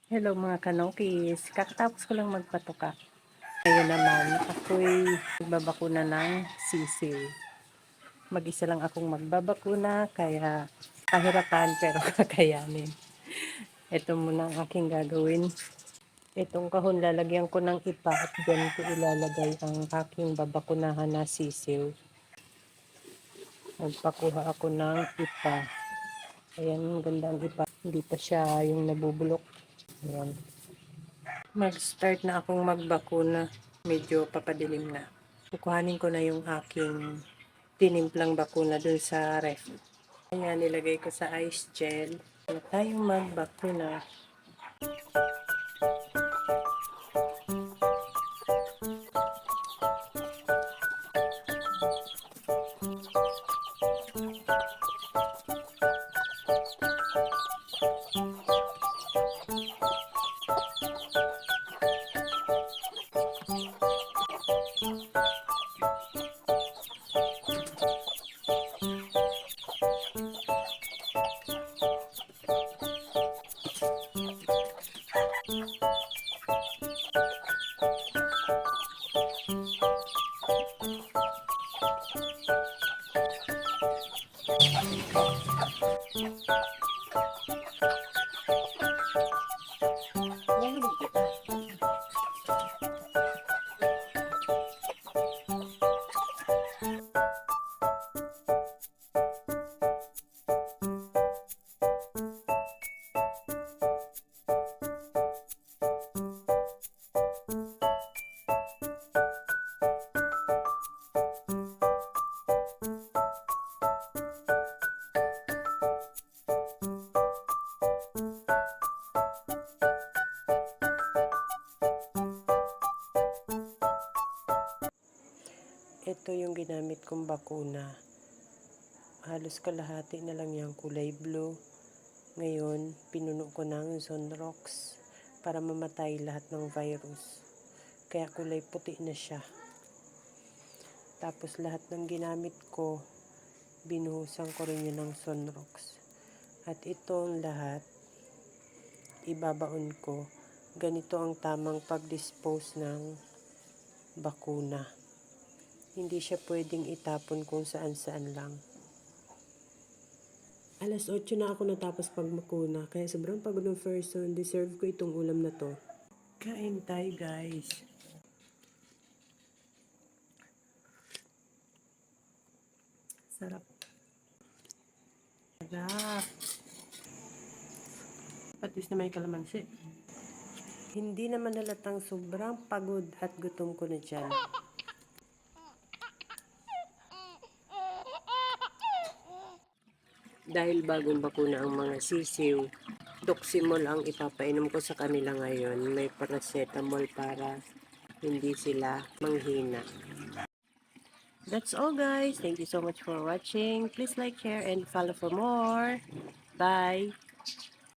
Hello mga kanokis, kakatapos ko lang magpatuka. Ngayon naman, ako'y magbabakuna ng sisiw. Mag-isa lang akong magbabakuna, kaya kahirapan pero kakayanin. Ito muna ang aking gagawin. Itong kahon lalagyan ko ng ipa at dyan ko ilalagay ang aking babakunahan na sisiw. Magpakuha ako ng ipa. Ayan, ganda ang ipa. Hindi pa siya yung nabubulok. Ayan. Mag-start na akong magbakuna. Medyo papadilim na. Kukuhanin ko na yung aking tinimplang bakuna dun sa ref. Kaya nilagay ko sa ice gel. Na tayong magbakuna. Ito yung ginamit kong bakuna. Halos kalahati na lang yung kulay blue. Ngayon, pinuno ko ng Zonrox para mamatay lahat ng virus. Kaya kulay puti na siya. Tapos lahat ng ginamit ko, binuhusan ko rin yun ng Zonrox. At itong lahat, ibabaon ko. Ganito ang tamang pag-dispose ng bakuna. Hindi siya pwedeng itapon kung saan-saan lang. Alas 8 na ako natapos pagmakuna, kaya sobrang pagod ng person. Deserve ko itong ulam na to. Kain tayo guys. Sarap. Sarap. Patis na may kalamansi. Hindi naman halatang sobrang pagod at gutom ko na dyan. Dahil bagong bakuna ang mga sisiw, Doximol ang ipapainom ko sa kanila ngayon. May paracetamol para hindi sila manghina. That's all guys. Thank you so much for watching. Please like, share, and follow for more. Bye!